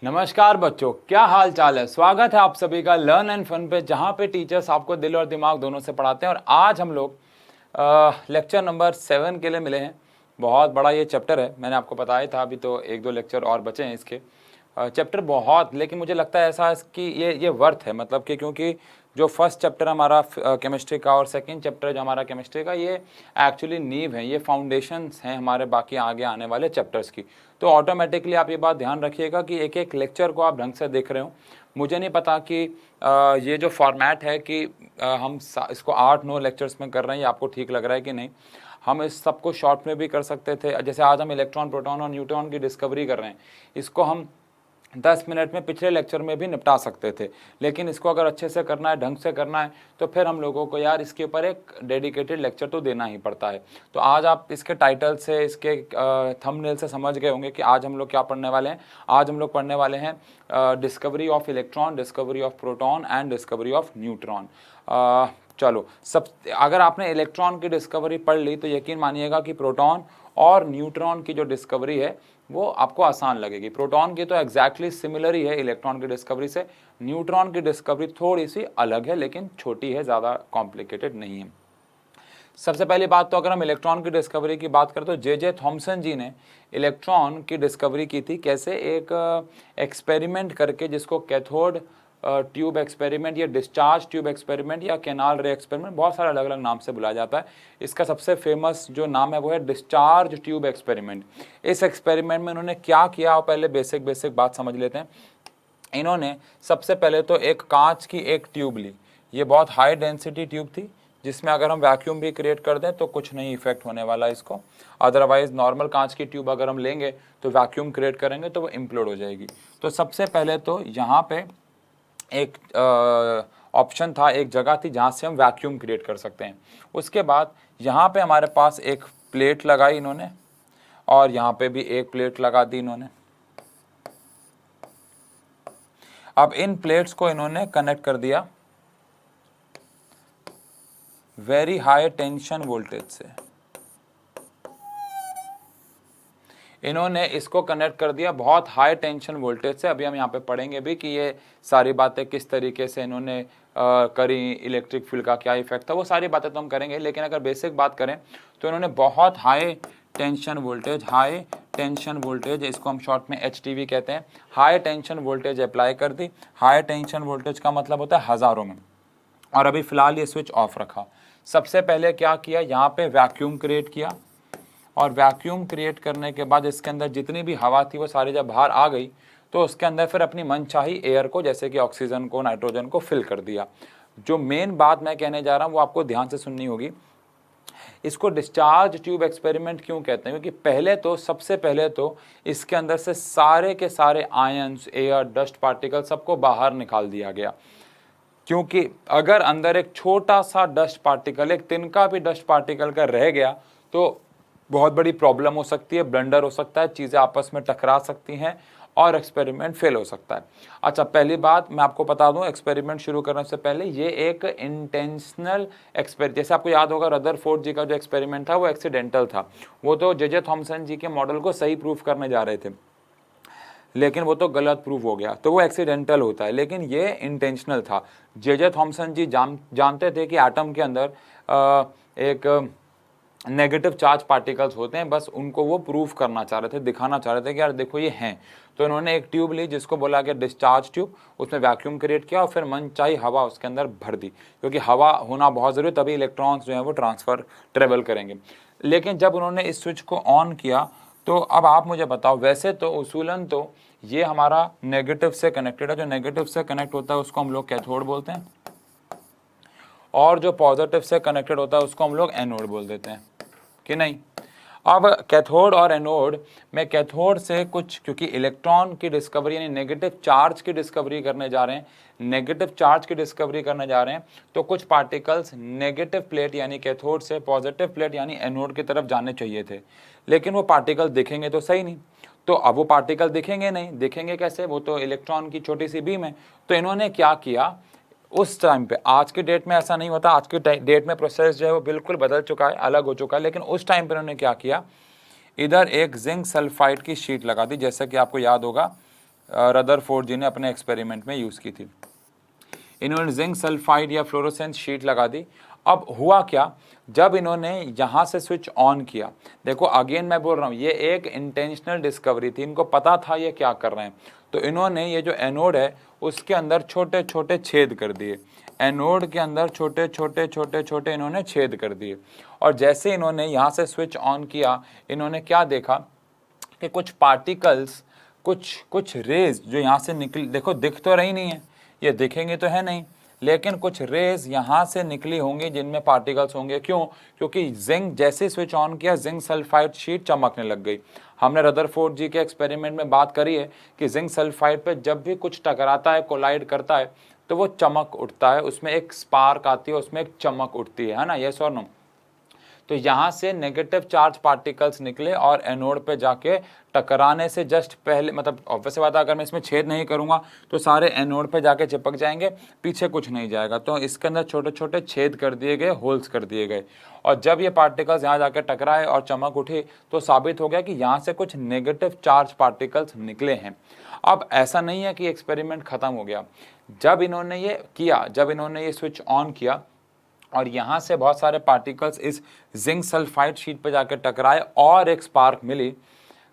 नमस्कार बच्चों, क्या हाल चाल है। स्वागत है आप सभी का लर्न एंड फन पे, जहाँ पे टीचर्स आपको दिल और दिमाग दोनों से पढ़ाते हैं। और आज हम लोग लेक्चर नंबर 7 के लिए मिले हैं। बहुत बड़ा ये चैप्टर है, मैंने आपको बताया था। अभी तो 1-2 लेक्चर और बचे हैं इसके। चैप्टर बहुत, लेकिन मुझे लगता है ऐसा कि ये वर्थ है, मतलब कि क्योंकि जो फर्स्ट चैप्टर हमारा केमिस्ट्री का और सेकंड चैप्टर जो हमारा केमिस्ट्री का, ये एक्चुअली नींव है, ये फाउंडेशंस हैं हमारे बाकी आगे आने वाले चैप्टर्स की। तो ऑटोमेटिकली आप ये बात ध्यान रखिएगा कि एक एक लेक्चर को आप ढंग से देख रहे हो। मुझे नहीं पता कि ये जो फॉर्मेट है कि हम इसको 8-9 लेक्चर्स में कर रहे हैं, ये आपको ठीक लग रहा है कि नहीं। हम इस सबको शॉर्ट में भी कर सकते थे। जैसे आज हम इलेक्ट्रॉन, प्रोटॉन और न्यूट्रॉन की डिस्कवरी कर रहे हैं, इसको हम 10 मिनट में पिछले लेक्चर में भी निपटा सकते थे। लेकिन इसको अगर अच्छे से करना है, ढंग से करना है, तो फिर हम लोगों को यार इसके ऊपर एक डेडिकेटेड लेक्चर तो देना ही पड़ता है। तो आज आप इसके टाइटल से, इसके थंबनेल से समझ गए होंगे कि आज हम लोग क्या पढ़ने वाले हैं। आज हम लोग पढ़ने वाले हैं discovery of electron, discovery of proton and discovery of neutron. चलो, सब अगर आपने इलेक्ट्रॉन की डिस्कवरी पढ़ ली तो यकीन मानिएगा कि प्रोटॉन और न्यूट्रॉन की जो डिस्कवरी है वो आपको आसान लगेगी। प्रोटॉन की तो एग्जैक्टली सिमिलर ही है इलेक्ट्रॉन की डिस्कवरी से। न्यूट्रॉन की डिस्कवरी थोड़ी सी अलग है, लेकिन छोटी है, ज़्यादा कॉम्प्लिकेटेड नहीं है। सबसे पहली बात तो अगर हम इलेक्ट्रॉन की डिस्कवरी की बात करें तो जे थॉमसन जी ने इलेक्ट्रॉन की डिस्कवरी की थी। कैसे? एक एक्सपेरिमेंट करके, जिसको कैथोड ट्यूब एक्सपेरिमेंट या डिस्चार्ज ट्यूब एक्सपेरिमेंट या कैनाल रे एक्सपेरिमेंट, बहुत सारे अलग अलग नाम से बुलाया जाता है। इसका सबसे फेमस जो नाम है वो है डिस्चार्ज ट्यूब एक्सपेरिमेंट। इस एक्सपेरिमेंट में उन्होंने क्या किया, और पहले बेसिक बात समझ लेते हैं। इन्होंने सबसे पहले तो एक कांच की एक ट्यूब ली। ये बहुत हाई डेंसिटी ट्यूब थी, जिसमें अगर हम वैक्यूम भी क्रिएट कर दें तो कुछ नहीं इफेक्ट होने वाला इसको। अदरवाइज नॉर्मल कांच की ट्यूब अगर हम लेंगे तो वैक्यूम क्रिएट करेंगे तो वो इम्प्लोड हो जाएगी। तो सबसे पहले तो यहाँ पे एक ऑप्शन था, एक जगह थी जहाँ से हम वैक्यूम क्रिएट कर सकते हैं। उसके बाद यहाँ पे हमारे पास एक प्लेट लगाई इन्होंने, और यहाँ पे भी एक प्लेट लगा दी इन्होंने। अब इन प्लेट्स को इन्होंने कनेक्ट कर दिया वेरी हाई टेंशन वोल्टेज से। इन्होंने इसको कनेक्ट कर दिया बहुत हाई टेंशन वोल्टेज से। अभी हम यहाँ पे पढ़ेंगे भी कि ये सारी बातें किस तरीके से इन्होंने करी, इलेक्ट्रिक फील्ड का क्या इफेक्ट था, वो सारी बातें तो हम करेंगे। लेकिन अगर बेसिक बात करें तो इन्होंने बहुत हाई टेंशन वोल्टेज, इसको हम शॉर्ट में HTV कहते हैं, हाई टेंशन वोल्टेज अप्लाई कर दी। हाई टेंशन वोल्टेज का मतलब होता है हज़ारों में। और अभी फ़िलहाल ये स्विच ऑफ रखा। सबसे पहले क्या किया, यहाँ पे वैक्यूम क्रिएट किया, और वैक्यूम क्रिएट करने के बाद इसके अंदर जितनी भी हवा थी वो सारी जब बाहर आ गई तो उसके अंदर फिर अपनी मनचाही एयर को, जैसे कि ऑक्सीजन को, नाइट्रोजन को फिल कर दिया। जो मेन बात मैं कहने जा रहा हूँ वो आपको ध्यान से सुननी होगी। इसको डिस्चार्ज ट्यूब एक्सपेरिमेंट क्यों कहते हैं? क्योंकि सबसे पहले तो इसके अंदर से सारे के सारे आयंस, एयर, डस्ट पार्टिकल सबको बाहर निकाल दिया गया। क्योंकि अगर अंदर एक छोटा सा डस्ट पार्टिकल, एक तिनका भी डस्ट पार्टिकल का रह गया तो बहुत बड़ी प्रॉब्लम हो सकती है, ब्लंडर हो सकता है, चीज़ें आपस में टकरा सकती हैं और एक्सपेरिमेंट फेल हो सकता है। अच्छा, पहली बात मैं आपको बता दूं, एक्सपेरिमेंट शुरू करने से पहले ये एक इंटेंशनल एक्सपेरिमेंट, जैसे आपको याद होगा रदरफोर्ड जी का जो एक्सपेरिमेंट था वो एक्सीडेंटल था। वो तो जे थॉमसन जी के मॉडल को सही प्रूफ करने जा रहे थे, लेकिन वो तो गलत प्रूफ हो गया, तो वो एक्सीडेंटल होता है। लेकिन ये इंटेंशनल था। जे थॉमसन जी जानते थे कि एटम के अंदर एक नेगेटिव चार्ज पार्टिकल्स होते हैं, बस उनको वो प्रूफ करना चाह रहे थे, दिखाना चाह रहे थे कि यार देखो ये हैं। तो इन्होंने एक ट्यूब ली जिसको बोला गया डिस्चार्ज ट्यूब, उसमें वैक्यूम क्रिएट किया और फिर मनचाही हवा उसके अंदर भर दी, क्योंकि हवा होना बहुत ज़रूरी, तभी इलेक्ट्रॉन्स जो है वो ट्रेवल करेंगे। लेकिन जब उन्होंने इस स्विच को ऑन किया तो अब आप मुझे बताओ, वैसे तो उसूलन तो ये हमारा नेगेटिव से कनेक्टेड है। जो नेगेटिव से कनेक्ट होता है उसको हम लोग कैथोड बोलते हैं, और जो पॉजिटिव से कनेक्टेड होता है उसको हम लोग एनोड बोल देते हैं, कि नहीं? अब कैथोड और एनोड में, कैथोड से कुछ, क्योंकि इलेक्ट्रॉन की डिस्कवरी यानी नेगेटिव चार्ज की डिस्कवरी करने जा रहे हैं, तो कुछ पार्टिकल्स नेगेटिव प्लेट यानी कैथोड से पॉजिटिव प्लेट यानी एनोड की तरफ जाने चाहिए थे। लेकिन वो पार्टिकल दिखेंगे तो सही नहीं, तो अब वो पार्टिकल दिखेंगे नहीं, दिखेंगे कैसे? वो तो इलेक्ट्रॉन की छोटी सी बीम है। तो इन्होंने क्या किया उस टाइम पे, आज के डेट में ऐसा नहीं होता, आज के डेट में प्रोसेस जो है वो बिल्कुल बदल चुका है, अलग हो चुका है। लेकिन उस टाइम पे उन्होंने क्या किया, इधर एक जिंक सल्फाइड की शीट लगा दी। जैसे कि आपको याद होगा रदरफोर्ड जी ने अपने एक्सपेरिमेंट में यूज़ की थी। इन्होंने जिंक सल्फाइड या फ्लोरोसेंस शीट लगा दी। अब हुआ क्या, जब इन्होंने यहाँ से स्विच ऑन किया, देखो अगेन मैं बोल रहा हूँ ये एक इंटेंशनल डिस्कवरी थी, इनको पता था ये क्या कर रहे हैं। तो इन्होंने ये जो एनोड है उसके अंदर छोटे छोटे छेद कर दिए, एनोड के अंदर छोटे छोटे छोटे छोटे इन्होंने छेद कर दिए। और जैसे इन्होंने यहाँ से स्विच ऑन किया, इन्होंने क्या देखा कि कुछ पार्टिकल्स, कुछ रेज जो यहाँ से निकल, देखो दिख तो रही नहीं है, ये दिखेंगे तो है नहीं, लेकिन कुछ रेज यहाँ से निकली होंगी जिनमें पार्टिकल्स होंगे। क्यों? क्योंकि जिंक जैसे स्विच ऑन किया, जिंक सल्फाइड शीट चमकने लग गई। हमने रदरफोर्ड जी के एक्सपेरिमेंट में बात करी है कि जिंक सल्फाइड पे जब भी कुछ टकराता है, कोलाइड करता है, तो वो चमक उठता है, उसमें एक स्पार्क आती है, उसमें एक चमक उठती है ना, यस और नो। तो यहाँ से नेगेटिव चार्ज पार्टिकल्स निकले और एनोड पे जाके टकराने से जस्ट पहले, मतलब ऑब्वियस बात है अगर मैं इसमें छेद नहीं करूँगा तो सारे एनोड पे जाके चिपक जाएंगे, पीछे कुछ नहीं जाएगा। तो इसके अंदर छोटे छोटे छेद कर दिए गए, होल्स कर दिए गए, और जब ये पार्टिकल्स यहाँ जाके टकराए और चमक उठी तो साबित हो गया कि यहाँ से कुछ नेगेटिव चार्ज पार्टिकल्स निकले हैं। अब ऐसा नहीं है कि एक्सपेरिमेंट ख़त्म हो गया। जब इन्होंने ये किया, जब इन्होंने ये स्विच ऑन किया और यहाँ से बहुत सारे पार्टिकल्स इस जिंक सल्फाइड शीट पे जाकर टकराए और एक स्पार्क मिली,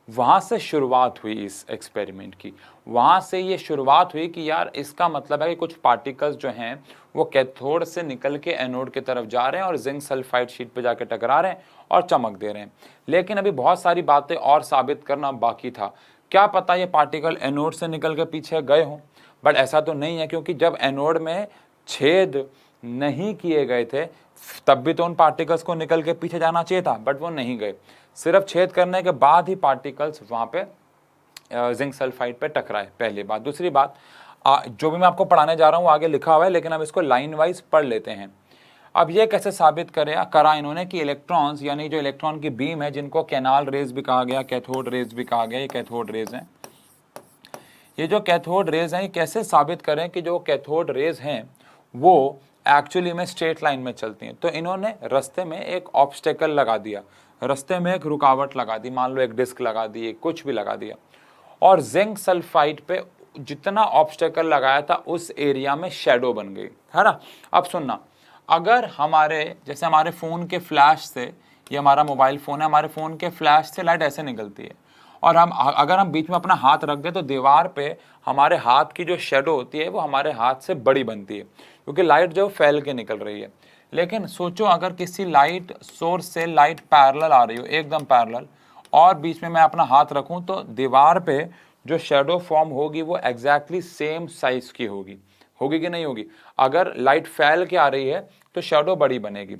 वहाँ से शुरुआत हुई इस एक्सपेरिमेंट की। वहाँ से ये शुरुआत हुई कि यार इसका मतलब है कि कुछ पार्टिकल्स जो हैं वो कैथोड से निकल के एनोड की तरफ जा रहे हैं और जिंक सल्फाइड शीट पे जाकर टकरा रहे हैं और चमक दे रहे हैं। लेकिन अभी बहुत सारी बातें और साबित करना बाकी था। क्या पता ये पार्टिकल एनोड से निकल के पीछे गए हों, बट ऐसा तो नहीं है, क्योंकि जब एनोड में छेद नहीं किए गए थे तब भी तो उन पार्टिकल्स को निकल के पीछे जाना चाहिए था, बट वो नहीं गए। सिर्फ छेद करने के बाद ही पार्टिकल्स वहाँ पे जिंक सल्फाइड पे टकराए, पहली बात। दूसरी बात, जो भी मैं आपको पढ़ाने जा रहा हूँ आगे लिखा हुआ है, लेकिन अब इसको लाइन वाइज पढ़ लेते हैं। अब ये कैसे साबित करा इन्होंने कि इलेक्ट्रॉन्स, यानी जो इलेक्ट्रॉन की बीम है, जिनको कैनाल रेज भी कहा गया, कैथोड रेज भी कहा गया, ये कैथोड रेज हैं। ये जो कैथोड रेज हैं, ये कैसे साबित करें कि जो कैथोड रेज हैं वो एक्चुअली में स्ट्रेट लाइन में चलती हैं। तो इन्होंने रास्ते में एक ऑब्स्टेकल लगा दिया, रास्ते में एक रुकावट लगा दी, मान लो एक डिस्क लगा दी, कुछ भी लगा दिया, और जिंक सल्फाइड पे जितना ऑब्स्टेकल लगाया था उस एरिया में शेडो बन गई, है ना। अब सुनना, अगर जैसे हमारे फ़ोन के फ्लैश से, ये हमारा मोबाइल फ़ोन है, हमारे फ़ोन के फ्लैश से लाइट ऐसे निकलती है, और अगर हम बीच में अपना हाथ रख दें तो दीवार पे हमारे हाथ की जो शेडो होती है वो हमारे हाथ से बड़ी बनती है, क्योंकि लाइट जो फैल के निकल रही है। लेकिन सोचो अगर किसी लाइट सोर्स से लाइट पैरेलल आ रही हो, एकदम पैरेलल, और बीच में मैं अपना हाथ रखूं तो दीवार पे जो शेडो फॉर्म होगी वो एग्जैक्टली सेम साइज की होगी। होगी कि नहीं होगी? अगर लाइट फैल के आ रही है तो शेडो बड़ी बनेगी,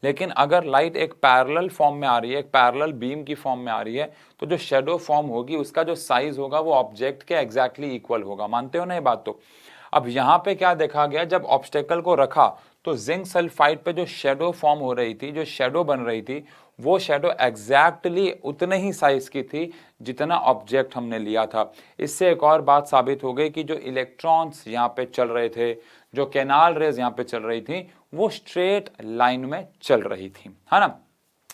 लेकिन अगर लाइट एक पैरेलल फॉर्म में आ रही है, एक पैरेलल बीम की फॉर्म में आ रही है, तो जो शेडो फॉर्म होगी उसका जो साइज होगा वो ऑब्जेक्ट के एग्जैक्टली इक्वल होगा। मानते हो ना ये बात? तो अब यहाँ पे क्या देखा गया, जब ऑब्स्टेकल को रखा तो जिंक सल्फाइड पे जो शेडो फॉर्म हो रही थी, जो शेडो बन रही थी, वो शेडो एग्जैक्टली उतने ही साइज की थी जितना ऑब्जेक्ट हमने लिया था। इससे एक और बात साबित हो गई कि जो इलेक्ट्रॉन्स यहाँ पे चल रहे थे, जो कैनाल रेज यहाँ पे चल रही थी, वो स्ट्रेट लाइन में चल रही थी, है ना।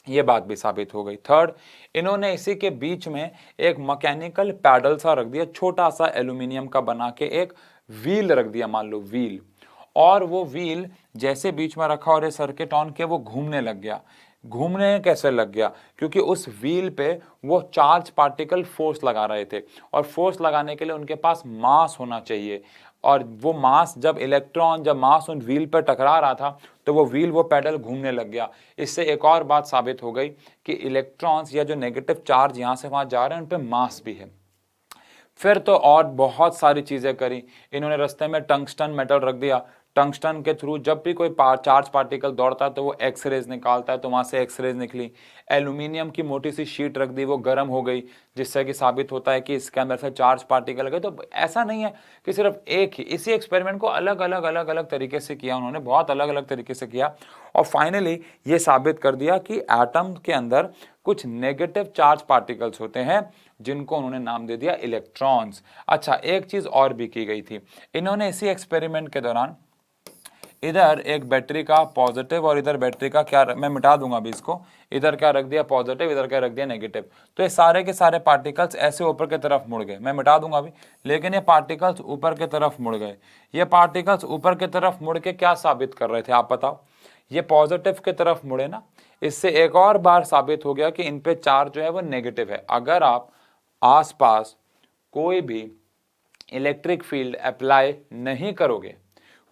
ये बात भी साबित हो गई। थर्ड, इन्होंने इसी के बीच में एक मैकेनिकल पैडल सा रख दिया, छोटा सा एल्यूमिनियम का बना के एक व्हील रख दिया, मान लो व्हील, और वो व्हील जैसे बीच में रखा और ये सर्किट ऑन किया, वो घूमने लग गया। घूमने कैसे लग गया? क्योंकि उस व्हील पे वो चार्ज पार्टिकल फोर्स लगा रहे थे, और फोर्स लगाने के लिए उनके पास मास होना चाहिए, और वो मास, जब मास उन व्हील पर टकरा रहा था तो वो व्हील, वो पैडल घूमने लग गया। इससे एक और बात साबित हो गई कि इलेक्ट्रॉन्स या जो नेगेटिव चार्ज यहाँ से वहाँ जा रहे हैं उन पे मास भी है। फिर तो और बहुत सारी चीज़ें करी इन्होंने। रास्ते में टंगस्टन मेटल रख दिया, टंगस्टन के थ्रू जब भी कोई चार्ज पार्टिकल दौड़ता है तो वो एक्सरेज निकालता है, तो वहाँ से एक्सरेज निकली। एल्यूमिनियम की मोटी सी शीट रख दी, वो गर्म हो गई, जिससे कि साबित होता है कि इसके अंदर से चार्ज पार्टिकल गए। तो ऐसा नहीं है कि सिर्फ एक ही, इसी एक्सपेरिमेंट को अलग अलग अलग अलग तरीके से किया उन्होंने, बहुत अलग अलग तरीके से किया, और फाइनली ये साबित कर दिया कि एटम के अंदर कुछ नेगेटिव चार्ज पार्टिकल्स होते हैं जिनको उन्होंने नाम दे दिया इलेक्ट्रॉन्स। अच्छा, एक चीज़ और भी की गई थी इन्होंने इसी एक्सपेरिमेंट के दौरान। इधर एक बैटरी का पॉजिटिव और इधर बैटरी का क्या, मैं मिटा दूंगा अभी इसको, इधर क्या रख दिया पॉजिटिव, इधर क्या रख दिया नेगेटिव। तो ये सारे के सारे पार्टिकल्स ऐसे ऊपर की तरफ मुड़ गए, मैं मिटा दूंगा अभी, लेकिन ये पार्टिकल्स ऊपर की तरफ मुड़ गए। ये पार्टिकल्स ऊपर की तरफ मुड़ के क्या साबित कर रहे थे आप बताओ? ये पॉजिटिव की तरफ मुड़े ना, इससे एक और बार साबित हो गया कि इन पे चार्ज जो है वो नेगेटिव है। अगर आप आसपास कोई भी इलेक्ट्रिक फील्ड अप्लाई नहीं करोगे,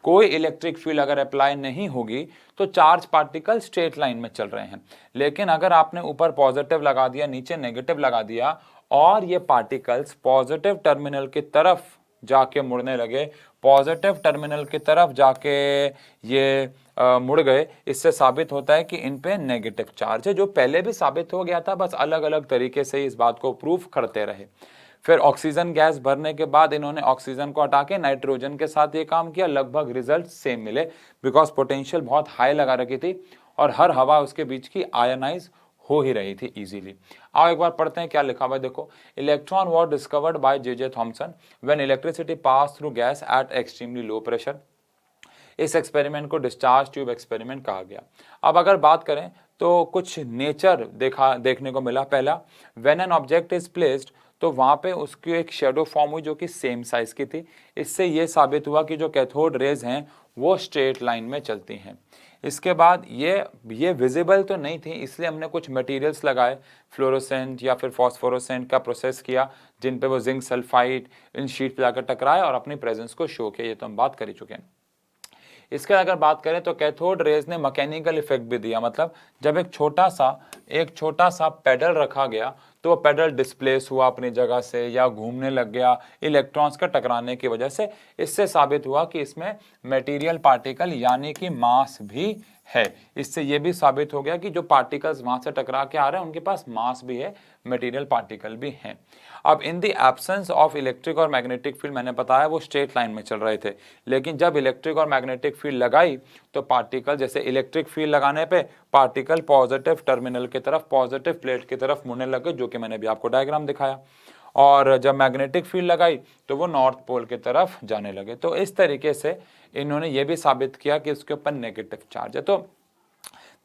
कोई इलेक्ट्रिक फील्ड अगर अप्लाई नहीं होगी तो चार्ज पार्टिकल स्ट्रेट लाइन में चल रहे हैं। लेकिन अगर आपने ऊपर पॉजिटिव लगा दिया, नीचे नेगेटिव लगा दिया और ये पार्टिकल्स पॉजिटिव टर्मिनल की तरफ जाके मुड़ने लगे, पॉजिटिव टर्मिनल की तरफ जाके ये मुड़ गए, इससे साबित होता है कि इन पे नेगेटिव चार्ज है, जो पहले भी साबित हो गया था, बस अलग अलग तरीके से इस बात को प्रूफ करते रहे। फिर ऑक्सीजन गैस भरने के बाद इन्होंने ऑक्सीजन को हटा के नाइट्रोजन के साथ ये काम किया, लगभग रिजल्ट सेम मिले, बिकॉज पोटेंशियल बहुत हाई लगा रखी थी और हर हवा उसके बीच की आयनाइज हो ही रही थी इजीली। आओ एक बार पढ़ते हैं क्या लिखा हुआ है, देखो, electron was discovered by J Thomson when electricity pass through gas at extremely low pressure. इस एक्सपेरिमेंट को डिस्चार्ज ट्यूब एक्सपेरिमेंट कहा गया। अब अगर बात करें तो कुछ नेचर देखने को मिला। पहला, when an object is placed, तो वहां पे उसकी एक शेडो फॉर्म हुई जो कि सेम साइज की थी। इससे ये साबित हुआ कि जो कैथोड रेज हैं वो स्ट्रेट लाइन में चलती हैं। इसके बाद ये विजिबल तो नहीं थी, इसलिए हमने कुछ मटेरियल्स लगाए, फ्लोरोसेंट या फिर फॉस्फोरोसेंट का प्रोसेस किया, जिन पे वो जिंक सल्फाइड इन शीट पे जाकर टकराए और अपनी प्रेजेंस को शो किया। ये तो हम बात कर ही चुके हैं। इसके अगर बात करें तो कैथोड रेज ने मैकेनिकल इफेक्ट भी दिया, मतलब जब एक छोटा सा पेडल रखा गया तो वो पेडल डिस्प्लेस हुआ अपनी जगह से या घूमने लग गया इलेक्ट्रॉन्स का टकराने की वजह से। इससे साबित हुआ कि इसमें मटेरियल पार्टिकल यानी कि मास भी है। इससे यह भी साबित हो गया कि जो पार्टिकल्स वहां से टकरा के आ रहे हैं उनके पास मास भी है, मटेरियल पार्टिकल भी हैं। अब in the absence of electric और मैग्नेटिक फील्ड, मैंने बताया वो स्ट्रेट लाइन में चल रहे थे, लेकिन जब इलेक्ट्रिक और मैग्नेटिक फील्ड लगाई तो पार्टिकल, जैसे इलेक्ट्रिक फील्ड लगाने पे पार्टिकल पॉजिटिव टर्मिनल की तरफ, पॉजिटिव प्लेट की तरफ मुड़ने लगे, जो कि मैंने भी आपको डायग्राम दिखाया, और जब मैग्नेटिक फील्ड लगाई तो वो नॉर्थ पोल की तरफ जाने लगे। तो इस तरीके से इन्होंने ये भी साबित किया कि इसके ऊपर नेगेटिव चार्ज है। तो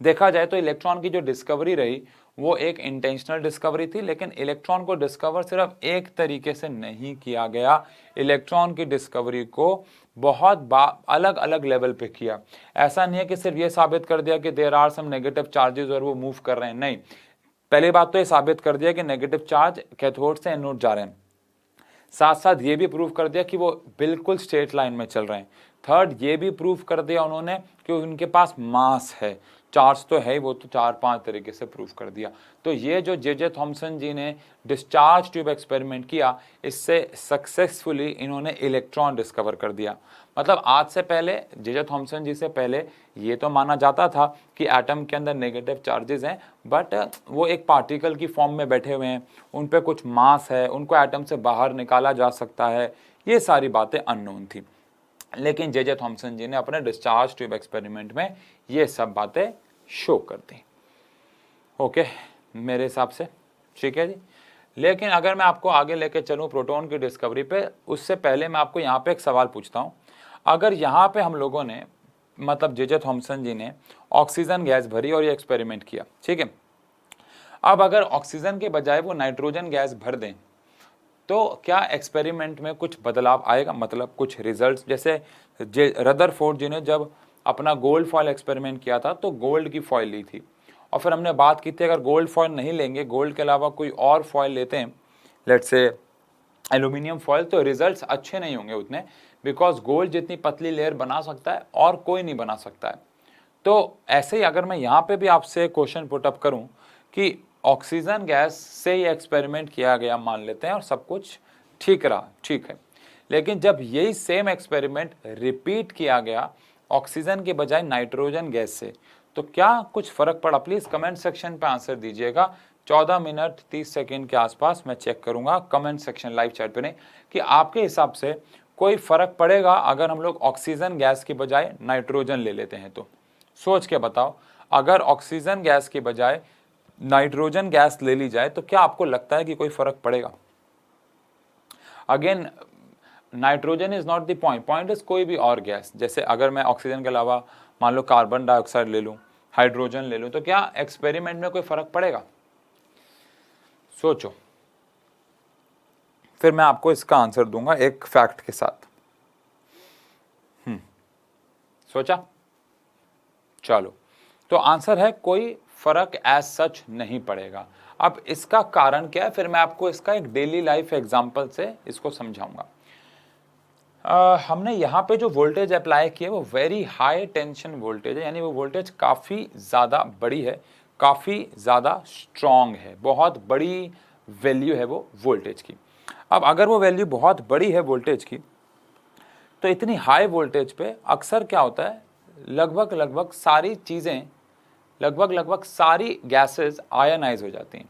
देखा जाए तो इलेक्ट्रॉन की जो डिस्कवरी रही वो एक इंटेंशनल डिस्कवरी थी, लेकिन इलेक्ट्रॉन को डिस्कवर सिर्फ एक तरीके से नहीं किया गया, इलेक्ट्रॉन की डिस्कवरी को बहुत अलग अलग लेवल पे किया। ऐसा नहीं है कि सिर्फ ये साबित कर दिया कि there are some negative charges और वो मूव कर रहे हैं, नहीं। पहली बात तो ये साबित कर दिया कि नेगेटिव चार्ज कैथोड से एनोड जा रहे हैं, साथ साथ ये भी प्रूव कर दिया कि वो बिल्कुल स्ट्रेट लाइन में चल रहे हैं। थर्ड, ये भी प्रूव कर दिया उन्होंने कि उनके पास मास है, चार्ज तो है ही, वो तो 4-5 तरीके से प्रूव कर दिया। तो ये जो जे थॉमसन जी ने डिस्चार्ज ट्यूब एक्सपेरिमेंट किया, इससे सक्सेसफुली इन्होंने इलेक्ट्रॉन डिस्कवर कर दिया। मतलब आज से पहले, जे थॉमसन जी से पहले ये तो माना जाता था कि एटम के अंदर नेगेटिव चार्जेस हैं, बट वो एक पार्टिकल की फॉर्म में बैठे हुए हैं, उन पे कुछ मास है, उनको एटम से बाहर निकाला जा सकता है, ये सारी बातें अननोन थी। लेकिन जे थॉमसन जी ने अपने डिस्चार्ज ट्यूब एक्सपेरिमेंट में ये सब बातें शो कर दी। ओके, मेरे हिसाब से ठीक है जी। लेकिन अगर मैं आपको आगे लेके चलूं प्रोटॉन की डिस्कवरी पे, उससे पहले मैं आपको यहाँ पे एक सवाल पूछता हूँ। अगर यहाँ पे हम लोगों ने, मतलब जे थॉमसन जी ने ऑक्सीजन गैस भरी और ये एक्सपेरिमेंट किया, ठीक है, अब अगर ऑक्सीजन के बजाय वो नाइट्रोजन गैस भर दें तो क्या एक्सपेरिमेंट में कुछ बदलाव आएगा, मतलब कुछ रिजल्ट्स? जैसे रदरफोर्ड जी ने जब अपना गोल्ड फॉयल एक्सपेरिमेंट किया था तो गोल्ड की फॉयल ली थी, और फिर हमने बात की थी अगर गोल्ड फॉयल नहीं लेंगे, गोल्ड के अलावा कोई और फॉयल लेते हैं, लेट्स से एल्यूमिनियम फॉयल, तो रिजल्ट्स अच्छे नहीं होंगे उतने, बिकॉज गोल्ड जितनी पतली लेयर बना सकता है और कोई नहीं बना सकता है। तो ऐसे ही अगर मैं यहाँ पे भी आपसे क्वेश्चन पुटअप करूँ कि ऑक्सीजन गैस से ये एक्सपेरिमेंट किया गया, मान लेते हैं, और सब कुछ ठीक रहा, ठीक है, लेकिन जब यही सेम एक्सपेरिमेंट रिपीट किया गया ऑक्सीजन के बजाय नाइट्रोजन गैस से, तो क्या कुछ फर्क पड़ा? प्लीज कमेंट सेक्शन पे आंसर दीजिएगा। 14 मिनट 30 सेकेंड के आसपास मैं चेक करूंगा कमेंट सेक्शन, लाइव चैट पे नहीं, कि आपके हिसाब से कोई फर्क पड़ेगा अगर हम लोग ऑक्सीजन गैस की बजाय नाइट्रोजन ले लेते हैं तो? सोच के बताओ, अगर ऑक्सीजन गैस की बजाय नाइट्रोजन गैस ले ली जाए तो क्या आपको लगता है कि कोई फर्क पड़ेगा? Again nitrogen is not the point, point is कोई भी और गैस। जैसे अगर मैं ऑक्सीजन के अलावा मान लो कार्बन डाइऑक्साइड ले लूँ, हाइड्रोजन ले लूँ, तो क्या एक्सपेरिमेंट में कोई फर्क पड़ेगा? सोचो, फिर मैं आपको इसका आंसर दूंगा एक फैक्ट के साथ। सोचा? चलो, तो आंसर है कोई फर्क एज सच नहीं पड़ेगा। अब इसका कारण क्या है, फिर मैं आपको इसका एक डेली लाइफ एग्जांपल से इसको समझाऊंगा। हमने यहाँ पे जो वोल्टेज अप्लाई किया वो वेरी हाई टेंशन वोल्टेज है, यानी वो वोल्टेज काफ़ी ज़्यादा बड़ी है, काफ़ी ज़्यादा स्ट्रॉन्ग है, बहुत बड़ी वैल्यू है वो वोल्टेज की। अब अगर वो वैल्यू बहुत बड़ी है वोल्टेज की, तो इतनी हाई वोल्टेज पे अक्सर क्या होता है, लगभग सारी चीज़ें, लगभग सारी गैसेस आयनाइज हो जाती हैं।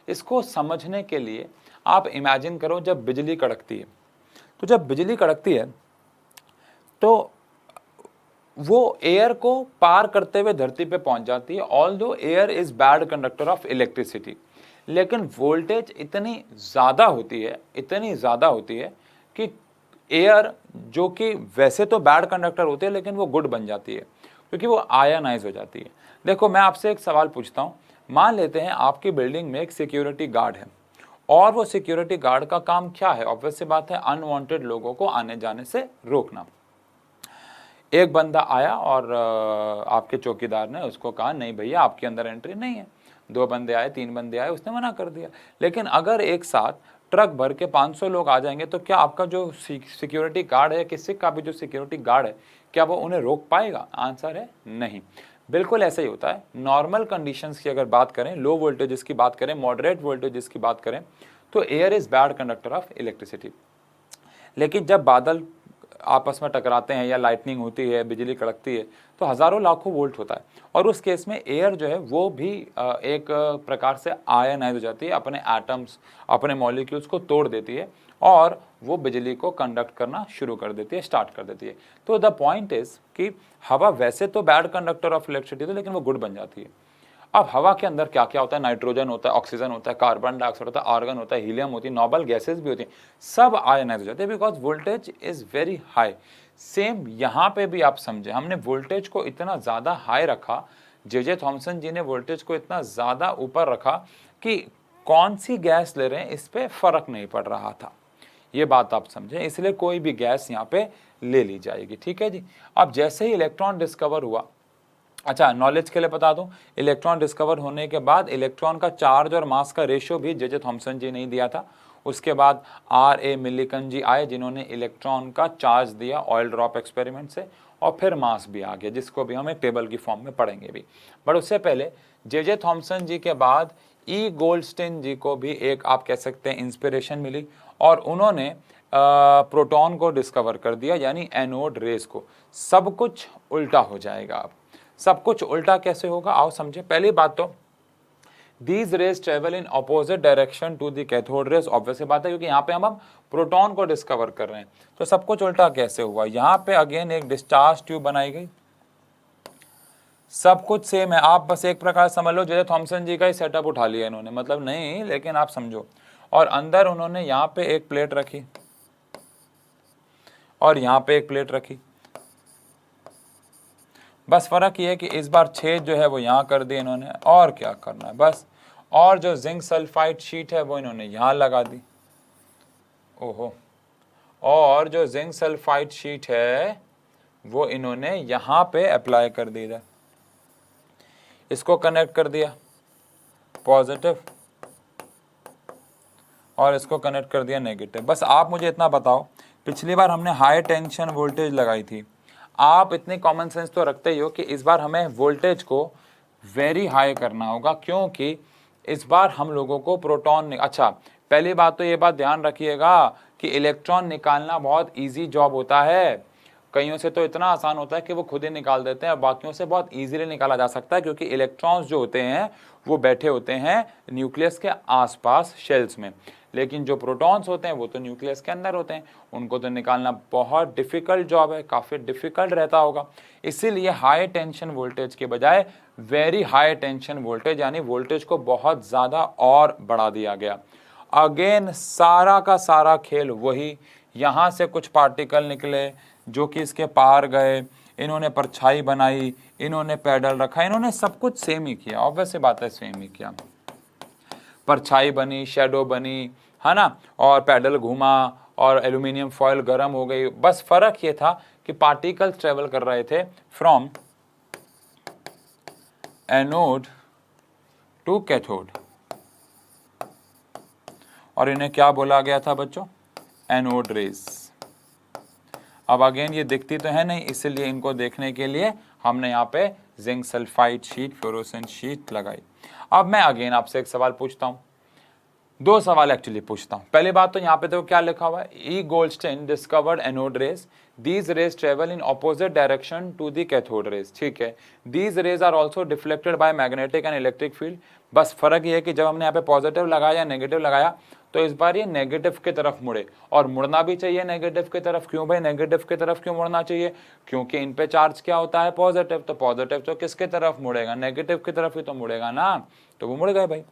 इसको समझने के लिए आप इमेजिन करो, जब बिजली कड़कती है, तो जब बिजली कड़कती है तो वो एयर को पार करते हुए धरती पे पहुंच जाती है। Although air is bad conductor of electricity, लेकिन वोल्टेज इतनी ज़्यादा होती है, इतनी ज़्यादा होती है कि एयर जो कि वैसे तो बैड कंडक्टर होते हैं, लेकिन वो गुड बन जाती है क्योंकि वो आयनाइज हो जाती है। देखो, मैं आपसे एक सवाल पूछता हूँ, मान लेते हैं आपकी बिल्डिंग में एक सिक्योरिटी गार्ड है, और वो सिक्योरिटी गार्ड का काम क्या है? ऑब्वियस सी बात है, अनवांटेड लोगों को आने जाने से रोकना। एक बंदा आया और आपके चौकीदार ने उसको कहा, नहीं भैया आपके अंदर एंट्री नहीं है। 2 बंदे आए, 3 बंदे आए, उसने मना कर दिया। लेकिन अगर एक साथ ट्रक भर के 500 लोग आ जाएंगे, तो क्या आपका जो सिक्योरिटी गार्ड है, किसी का भी जो सिक्योरिटी गार्ड है, क्या वो उन्हें रोक पाएगा? आंसर है नहीं। बिल्कुल ऐसा ही होता है। नॉर्मल कंडीशंस की अगर बात करें, लो वोल्टेजेस की बात करें, मॉडरेट वोल्टेजेस की बात करें, तो air is bad conductor of electricity. लेकिन जब बादल आपस में टकराते हैं या लाइटनिंग होती है, बिजली कड़कती है, तो हज़ारों लाखों वोल्ट होता है, और उस केस में एयर जो है वो भी एक प्रकार से आयनाइज हो जाती है, अपने एटम्स, अपने मॉलिक्यूल्स को तोड़ देती है, और वो बिजली को कंडक्ट करना शुरू कर देती है, स्टार्ट कर देती है। तो द पॉइंट इज कि हवा वैसे तो बैड कंडक्टर ऑफ इलेक्ट्रिसिटी है, लेकिन वो गुड बन जाती है। अब हवा के अंदर क्या क्या होता है? नाइट्रोजन होता है, ऑक्सीजन होता है, कार्बन डाइऑक्साइड होता है, आर्गन होता है, हीलियम होती है, नोबल गैसेस भी होती हैं, सब आयनाइज हो जाते हैं because voltage is very high. Same यहाँ पे भी आप समझे, हमने वोल्टेज को इतना ज़्यादा हाई रखा, जे थॉमसन जी ने वोल्टेज को इतना ज़्यादा ऊपर रखा कि कौन सी गैस ले रहे हैं इस पर फर्क नहीं पड़ रहा था। ये बात आप समझें, इसलिए कोई भी गैस यहाँ पे ले ली जाएगी। ठीक है जी। अब जैसे ही इलेक्ट्रॉन डिस्कवर हुआ, अच्छा नॉलेज के लिए बता दूं, इलेक्ट्रॉन डिस्कवर होने के बाद इलेक्ट्रॉन का चार्ज और मास का रेशियो भी जे थॉमसन जी ने दिया था। उसके बाद R.A. मिलिकन जी आए, जिन्होंने इलेक्ट्रॉन का चार्ज दिया ऑयल ड्रॉप एक्सपेरिमेंट से, और फिर मास भी आ गया, जिसको भी हम एक टेबल की फॉर्म में पढ़ेंगे भी। बट उससे पहले जे थॉमसन जी के बाद E. गोल्डस्टीन जी को भी एक आप कह सकते हैं इंस्पिरेशन मिली, और उन्होंने प्रोटॉन को डिस्कवर कर दिया, यानी एनोड रेस को। सब कुछ उल्टा हो जाएगा। अब सब कुछ उल्टा कैसे होगा, आओ समझे। पहली बात तो these rays travel in opposite direction to the cathode rays. Obvious बात है, क्योंकि यहाँ पे हम प्रोटॉन को डिस्कवर कर रहे हैं, तो सब कुछ उल्टा कैसे हुआ? यहाँ पे अगेन एक डिस्चार्ज ट्यूब बनाई गई, सब कुछ सेम है। आप बस एक प्रकार समझ लो, जे थॉमसन जी का ही सेटअप उठा लिया इन्होंने, मतलब नहीं, लेकिन आप समझो। और अंदर उन्होंने यहाँ पे एक प्लेट रखी, और यहाँ पे एक प्लेट रखी, बस फर्क ये है कि इस बार छेद जो है वो यहाँ कर दिए इन्होंने, और क्या करना है बस। और जो जिंक सल्फाइड शीट है वो इन्होंने यहाँ लगा दी, ओहो, और जो जिंक सल्फाइड शीट है वो इन्होंने यहाँ पे अप्लाई कर दी है। इसको कनेक्ट कर दिया पॉजिटिव, और इसको कनेक्ट कर दिया नेगेटिव। बस आप मुझे इतना बताओ, पिछली बार हमने हाई टेंशन वोल्टेज लगाई थी, आप इतने कॉमन सेंस तो रखते ही हो कि इस बार हमें वोल्टेज को वेरी हाई करना होगा, क्योंकि इस बार हम लोगों को प्रोटॉन, अच्छा पहली बात तो ये बात ध्यान रखिएगा कि इलेक्ट्रॉन निकालना बहुत इजी जॉब होता है। कईयों से तो इतना आसान होता है कि वो खुद ही निकाल देते हैं, और बाकियों से बहुत इजीली निकाला जा सकता है, क्योंकि इलेक्ट्रॉन्स जो होते हैं वो बैठे होते हैं न्यूक्लियस के आसपास शेल्स में, लेकिन जो प्रोटॉन्स होते हैं वो तो न्यूक्लियस के अंदर होते हैं, उनको तो निकालना बहुत डिफ़िकल्ट जॉब है, काफ़ी डिफ़िकल्ट रहता होगा। इसीलिए हाई टेंशन वोल्टेज के बजाय वेरी हाई टेंशन वोल्टेज, यानी वोल्टेज को बहुत ज़्यादा और बढ़ा दिया गया। अगेन सारा का सारा खेल वही, यहाँ से कुछ पार्टिकल निकले जो कि इसके पार गए, इन्होंने परछाई बनाई, इन्होंने पैडल रखा, इन्होंने सब कुछ सेम ही किया, ऑब्वियस बात है सेम ही किया। परछाई बनी, शेडो बनी, है ना, और पैडल घूमा और एल्यूमिनियम फॉयल गर्म हो गई। बस फर्क ये था कि पार्टिकल्स ट्रेवल कर रहे थे फ्रॉम एनोड टू कैथोड, और इन्हें क्या बोला गया था बच्चों? Anode rays. अब अगेन ये दिखती तो है नहीं, इसलिए इनको देखने के लिए हमने यहाँ पे zinc sulphide sheet, fluorescent sheet लगाई। अब मैं अगेन आपसे एक सवाल पूछता हूँ, दो सवाल एक्चुअली पूछता हूँ। पहली बात तो यहाँ पे देखो क्या लिखा हुआ है, E Goldstein discovered anode rays, these rays travel in opposite direction to the cathode rays. ठीक है, these rays are also deflected by magnetic and electric field. बस फर्क ये है कि जब हमने यहाँ पे पॉजिटिव लगाया या नेगेटिव लगाया तो इस बार ये नेगेटिव की तरफ मुड़े, और मुड़ना भी चाहिए नेगेटिव की तरफ। क्यों भाई नेगेटिव की तरफ क्यों मुड़ना चाहिए? क्योंकि इन पे चार्ज क्या होता है? पॉजिटिव। तो पॉजिटिव तो किसके तरफ मुड़ेगा? नेगेटिव की तरफ ही तो मुड़ेगा ना, तो वो मुड़ गए भाई।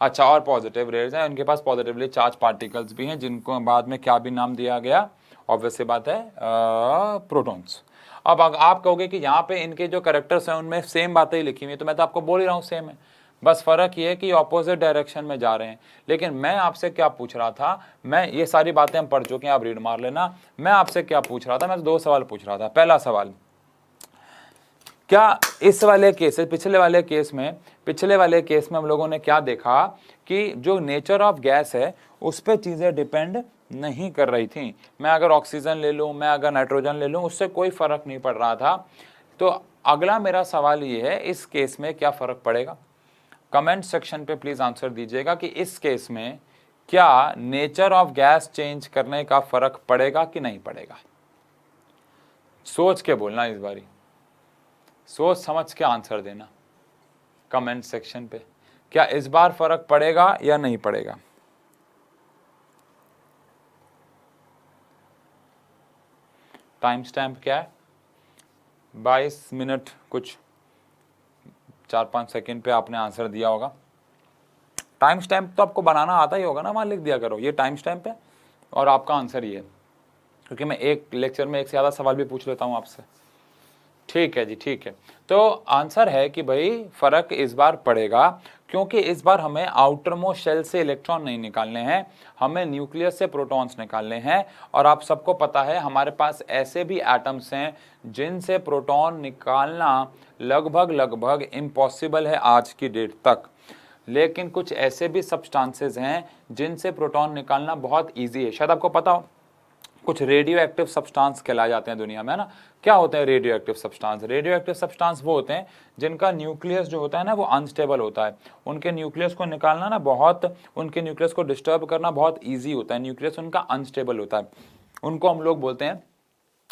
अच्छा, और पॉजिटिव रेज हैं, उनके पास पॉजिटिवली चार्ज पार्टिकल्स भी हैं, जिनको बाद में क्या भी नाम दिया गया, ऑब्वियस सी बात है प्रोटॉन्स। अब आप कहोगे कि यहाँ पे इनके जो कैरेक्टर्स हैं उनमें सेम बातें ही लिखी हुई है, तो मैं तो आपको बोल ही रहा हूँ सेम है, बस फर्क ये है कि ऑपोजिट डायरेक्शन में जा रहे हैं। लेकिन मैं आपसे क्या पूछ रहा था, मैं ये सारी बातें हम पढ़ चुके हैं, आप रीड मार लेना। मैं आपसे क्या पूछ रहा था, मैं तो दो सवाल पूछ रहा था। पहला सवाल, क्या इस वाले केस, पिछले वाले केस में हम लोगों ने क्या देखा कि जो नेचर ऑफ गैस है उस पर चीज़ें डिपेंड नहीं कर रही थी। मैं अगर ऑक्सीजन ले लूँ, मैं अगर नाइट्रोजन ले लूँ, उससे कोई फ़र्क नहीं पड़ रहा था। तो अगला मेरा सवाल ये है, इस केस में क्या फ़र्क पड़ेगा? कमेंट सेक्शन पे प्लीज़ आंसर दीजिएगा कि इस केस में क्या नेचर ऑफ गैस चेंज करने का फ़र्क पड़ेगा कि नहीं पड़ेगा? सोच के बोलना, इस बारी सोच समझ के आंसर देना कमेंट सेक्शन पे, क्या इस बार फर्क पड़ेगा या नहीं पड़ेगा? टाइम स्टैम्प क्या है? 22 मिनट कुछ 4-5 सेकंड पे आपने आंसर दिया होगा। टाइम स्टैम्प तो आपको बनाना आता ही होगा ना, वहां लिख दिया करो ये टाइम स्टैम्प है और आपका आंसर ये है, क्योंकि मैं एक लेक्चर में एक से ज़्यादा सवाल भी पूछ लेता हूँ आपसे। ठीक है जी, ठीक है। तो आंसर है कि भाई फर्क इस बार पड़ेगा, क्योंकि इस बार हमें आउटर मोस्ट शेल से इलेक्ट्रॉन नहीं निकालने हैं, हमें न्यूक्लियस से प्रोटॉन्स निकालने हैं। और आप सबको पता है हमारे पास ऐसे भी एटम्स हैं जिनसे प्रोटॉन निकालना लगभग इम्पॉसिबल है आज की डेट तक, लेकिन कुछ ऐसे भी सब्सटेंसेस हैं जिनसे प्रोटॉन निकालना बहुत ईजी है। शायद आपको पता हो, कुछ रेडियो एक्टिव सब्सटेंस कहलाए जाते हैं दुनिया में, है ना। क्या होते हैं radio active substance? Radio active substance वो होते हैं जिनका न्यूक्लियस जो होता है ना वो अनस्टेबल होता है। उनके न्यूक्लियस को निकालना ना उनके न्यूक्लियस को डिस्टर्ब करना बहुत ईजी होता है, न्यूक्लियस उनका अनस्टेबल होता है, उनको हम लोग बोलते हैं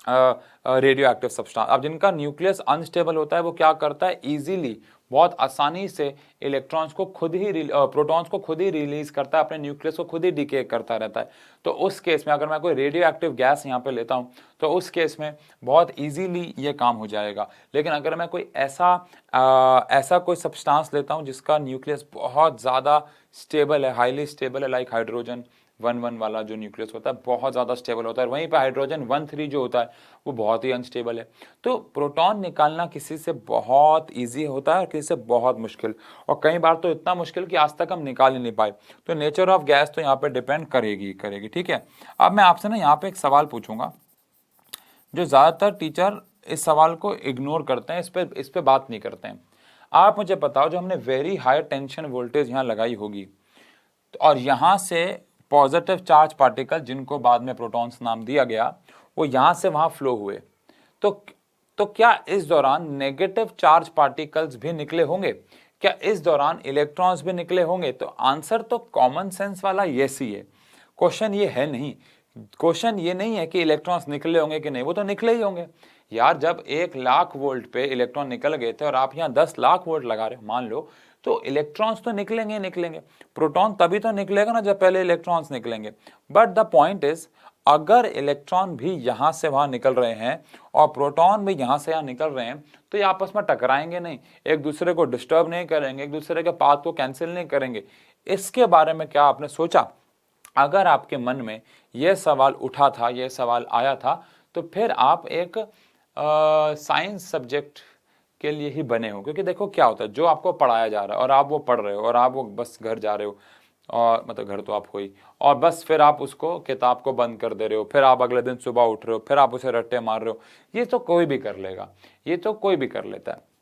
रेडियो एक्टिव सब्सटेंस। अब जिनका न्यूक्लियस अनस्टेबल होता है वो क्या करता है, इजीली बहुत आसानी से इलेक्ट्रॉन्स को खुद ही प्रोटॉन्स को खुद ही रिलीज करता है, अपने न्यूक्लियस को खुद ही डिके करता रहता है। तो उस केस में अगर मैं कोई रेडियो एक्टिव गैस यहाँ पे लेता हूँ तो उस केस में बहुत इजीली ये काम हो जाएगा। लेकिन अगर मैं कोई ऐसा कोई सब्सटेंस लेता हूँ जिसका न्यूक्लियस बहुत ज़्यादा स्टेबल है, हाईली स्टेबल है, लाइक हाइड्रोजन 1,1 वाला जो न्यूक्लियस होता है बहुत ज़्यादा स्टेबल होता है, वहीं पर हाइड्रोजन 1,3 जो होता है वो बहुत ही अनस्टेबल है। तो प्रोटॉन निकालना किसी से बहुत इजी होता है और किसी से बहुत मुश्किल, और कई बार तो इतना मुश्किल कि आज तक हम निकाल ही नहीं पाए। तो नेचर ऑफ गैस तो यहाँ पे डिपेंड करेगी। ठीक है, अब मैं आपसे ना यहाँ पे एक सवाल पूछूंगा जो ज़्यादातर टीचर इस सवाल को इग्नोर करते हैं, इस पे बात नहीं करते हैं। आप मुझे बताओ, जो हमने वेरी हाई टेंशन वोल्टेज यहाँ लगाई होगी और यहाँ से पॉजिटिव चार्ज पार्टिकल जिनको बाद में प्रोटॉन्स नाम दिया गया वो यहाँ से वहाँ फ्लो हुए, तो क्या इस दौरान नेगेटिव चार्ज पार्टिकल्स भी निकले होंगे? क्या इस दौरान इलेक्ट्रॉन्स भी निकले होंगे? तो आंसर तो कॉमन सेंस वाला यस ही है। क्वेश्चन ये है नहीं, क्वेश्चन ये नहीं है कि इलेक्ट्रॉन्स निकले होंगे कि नहीं, वो तो निकले ही होंगे यार। जब 1,00,000 वोल्ट पे इलेक्ट्रॉन निकल गए थे और आप यहाँ 10 लाख वोल्ट लगा रहे हो मान लो, तो इलेक्ट्रॉन्स तो निकलेंगे। प्रोटॉन तभी तो निकलेगा ना जब पहले इलेक्ट्रॉन्स निकलेंगे। बट द पॉइंट इज, अगर इलेक्ट्रॉन भी यहाँ से वहाँ निकल रहे हैं और प्रोटॉन भी यहाँ से यहाँ निकल रहे हैं तो ये आपस में टकराएंगे नहीं, एक दूसरे को डिस्टर्ब नहीं करेंगे, एक दूसरे के पाथ को कैंसिल नहीं करेंगे। इसके बारे में क्या आपने सोचा? अगर आपके मन में यह सवाल उठा था, यह सवाल आया था, तो फिर आप एक साइंस सब्जेक्ट के लिए ही बने हो। क्योंकि देखो क्या होता है, जो आपको पढ़ाया जा रहा है और आप वो पढ़ रहे हो और आप वो बस घर जा रहे हो, और मतलब घर तो आप हो ही, और बस फिर आप उसको किताब को बंद कर दे रहे हो, फिर आप अगले दिन सुबह उठ रहे हो, फिर आप उसे रट्टे मार रहे हो। ये तो कोई भी कर लेगा, ये तो कोई भी कर लेता है।